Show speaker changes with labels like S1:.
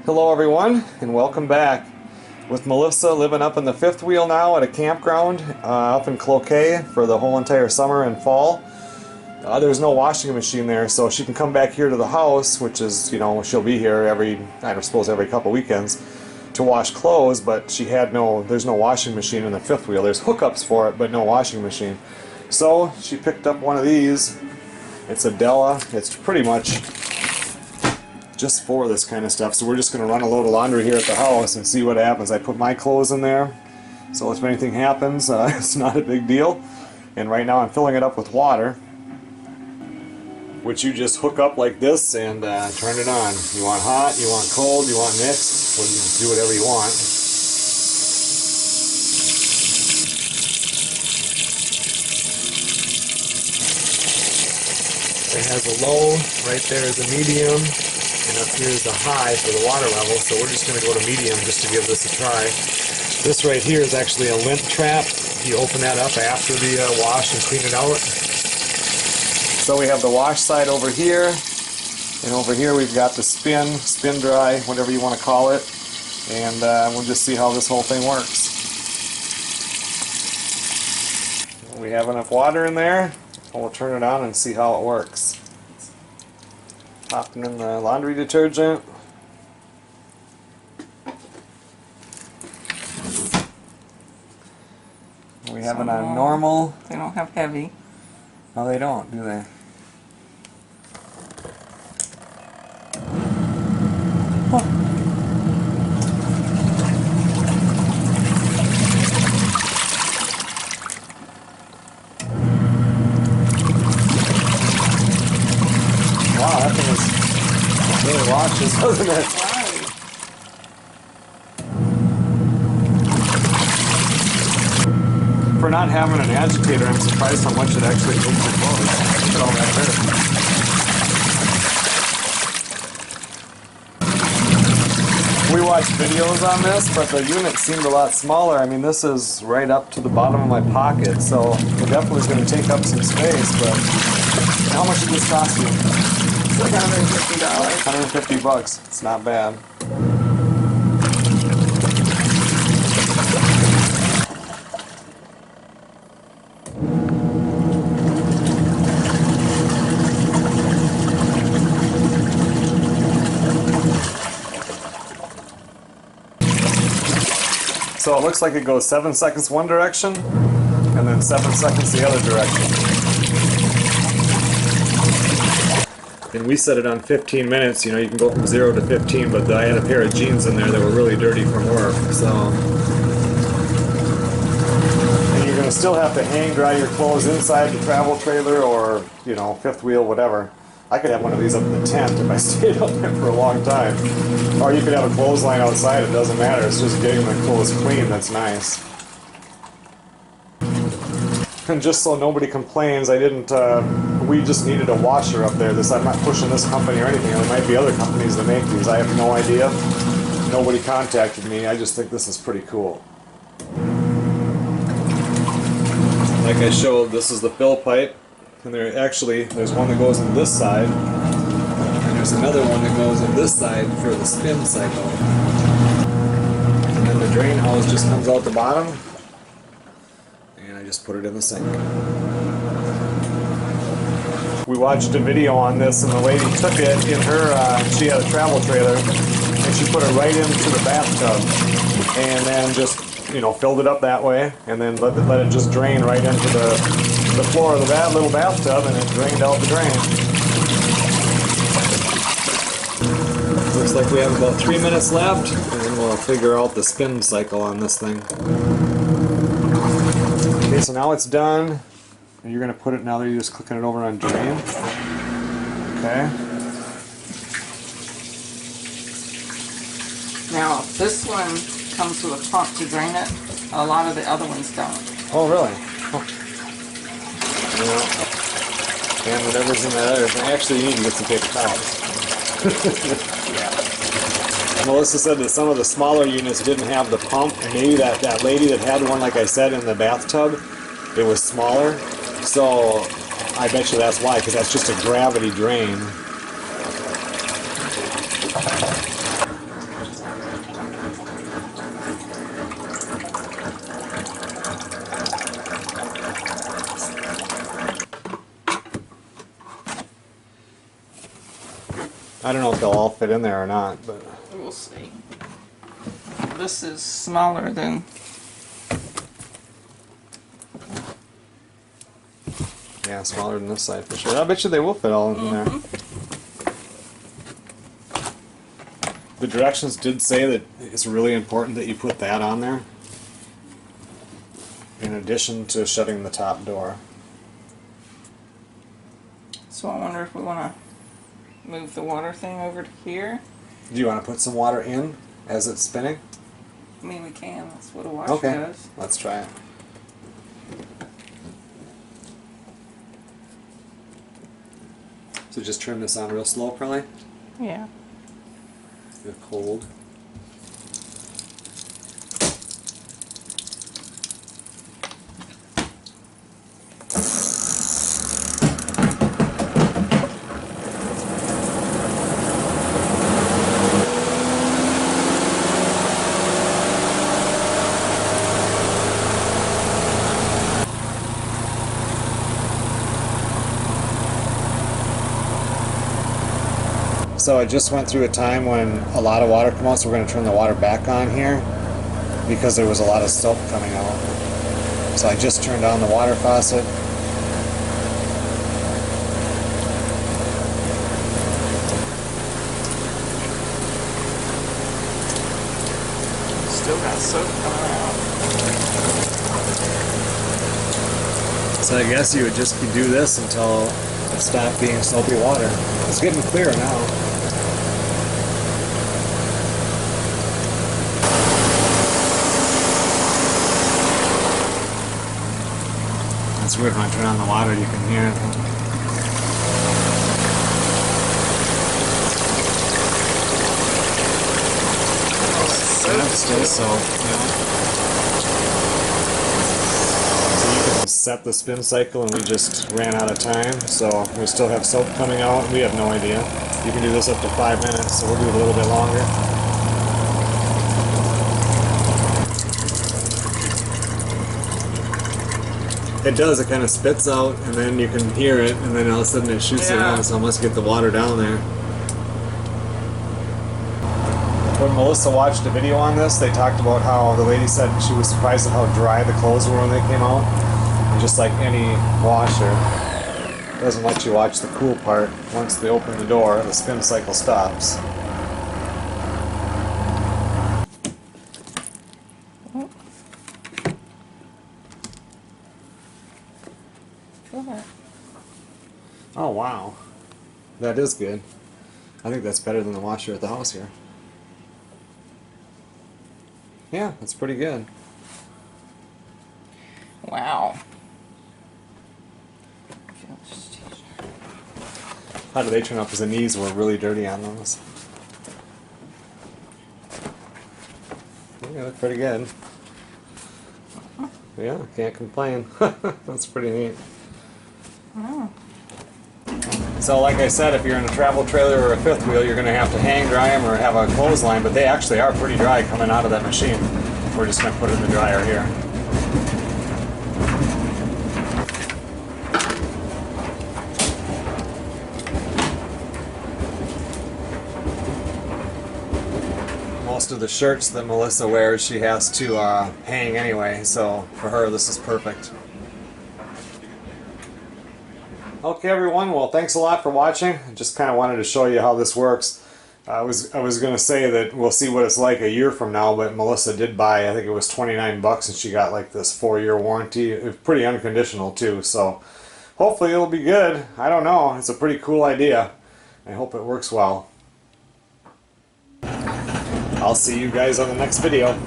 S1: Hello everyone, and welcome back. With Melissa living up in the fifth wheel now at a campground up in Cloquet for the whole entire summer and fall. There's no washing machine there, so she can come back here to the house, which is, you know, she'll be here I suppose every couple weekends to wash clothes, but there's no washing machine in the fifth wheel. There's hookups for it, but no washing machine. So she picked up one of these. It's a Della. It's pretty much just for this kind of stuff. So we're just going to run a load of laundry here at the house and see what happens. I put my clothes in there, so if anything happens, it's not a big deal. And right now I'm filling it up with water, which you just hook up like this and turn it on. You want hot, you want cold, you want mixed, well, you just do whatever you want. It has a low, right there is a medium, and up here is a high for the water level, so we're just going to go to medium just to give this a try. This right here is actually a Lint Trap. You open that up after the wash and clean it out. So we have the wash side over here, and over here we've got the spin dry, whatever you want to call it, and we'll just see how this whole thing works. We have enough water in there. We'll turn it on and see how it works. Popping in the laundry detergent. We have it on normal.
S2: They don't have heavy.
S1: No, they don't, do they? Oh. Wow, that thing is really washes, doesn't it?
S2: Right.
S1: For not having an agitator, I'm surprised how much it actually takes your clothes. Look at all that dirt. We watched videos on this, but the unit seemed a lot smaller. I mean, this is right up to the bottom of my pocket, so it definitely is going to take up some space, but how much did this cost you?
S2: It's like $150.
S1: $150. It's not bad. So it looks like it goes 7 seconds one direction, and then 7 seconds the other direction. And we set it on 15 minutes. You know, you can go from 0 to 15, but I had a pair of jeans in there that were really dirty from work, so. And you're going to still have to hang dry your clothes inside the travel trailer or, you know, fifth wheel, whatever. I could have one of these up in the tent if I stayed up there for a long time. Or you could have a clothesline outside, it doesn't matter. It's just getting the clothes clean that's nice. And just so nobody complains, we just needed a washer up there. I'm not pushing this company or anything. There might be other companies that make these. I have no idea. Nobody contacted me. I just think this is pretty cool. Like I showed, this is the fill pipe. And there's one that goes on this side. And there's another one that goes on this side for the spin cycle. And then the drain hose just comes out the bottom. Just put it in the sink. We watched a video on this, and the lady took it in her, she had a travel trailer, and she put it right into the bathtub, and then just, you know, filled it up that way, and then let it just drain right into the floor of the little bathtub, and it drained out the drain. Looks like we have about 3 minutes left, and then we'll figure out the spin cycle on this thing. Okay, so now it's done. And you're going to put it, now that you're just clicking it over on drain. Okay.
S2: Now, this one comes with a pump to drain it. A lot of the other ones don't.
S1: Oh, really? Oh. Yeah. And whatever's in that other thing. Actually, you need to get some paper towels. Yeah. Melissa said that some of the smaller units didn't have the pump. Maybe that lady that had one, like I said, in the bathtub, it was smaller. So I bet you that's why, because that's just a gravity drain. I don't know if they'll all fit in there or not, but
S2: We'll see. This is smaller than...
S1: yeah, smaller than this side for sure. I bet you they will fit all in there. The directions did say that it's really important that you put that on there in addition to shutting the top door.
S2: So I wonder if we want to move the water thing over to here.
S1: Do you want to put some water in as it's spinning?
S2: I mean, we can. That's what a washer
S1: Okay,
S2: does.
S1: let's try it. So just turn this on real slow, probably.
S2: Yeah.
S1: They're cold. So I just went through a time when a lot of water came out, so we're going to turn the water back on here because there was a lot of soap coming out. So I just turned on the water faucet.
S2: Still got soap coming out.
S1: So I guess you would just do this until it stopped being soapy water. It's getting clearer now. It's weird when I turn on the water, you can hear it. Yeah, it's still soap, yeah. So you can set the spin cycle, and we just ran out of time, so we still have soap coming out. We have no idea. You can do this up to 5 minutes, so we'll do it a little bit longer. It does, it kind of spits out, and then you can hear it, and then all of a sudden it shoots it out, so I must get the water down there. When Melissa watched a video on this, they talked about how the lady said she was surprised at how dry the clothes were when they came out. And just like any washer, it doesn't let you watch the cool part. Once they open the door, the spin cycle stops. Oh wow, that is good. I think that's better than the washer at the house here. Yeah, that's pretty good.
S2: Wow.
S1: How did they turn out? Because the knees were really dirty on those. Yeah, they're pretty good. Yeah, can't complain. That's pretty neat.
S2: Oh.
S1: So like I said, if you're in a travel trailer or a fifth wheel, you're going to have to hang dry them or have a clothesline, but they actually are pretty dry coming out of that machine. We're just going to put it in the dryer here. Most of the shirts that Melissa wears, she has to hang anyway, so for her this is perfect. Okay everyone, well thanks a lot for watching. I just kind of wanted to show you how this works. I was going to say that we'll see what it's like a year from now, but Melissa did buy, I think it was 29 bucks, and she got like this 4-year warranty. It was pretty unconditional too, so hopefully it'll be good. I don't know, it's a pretty cool idea. I hope it works well. I'll see you guys on the next video.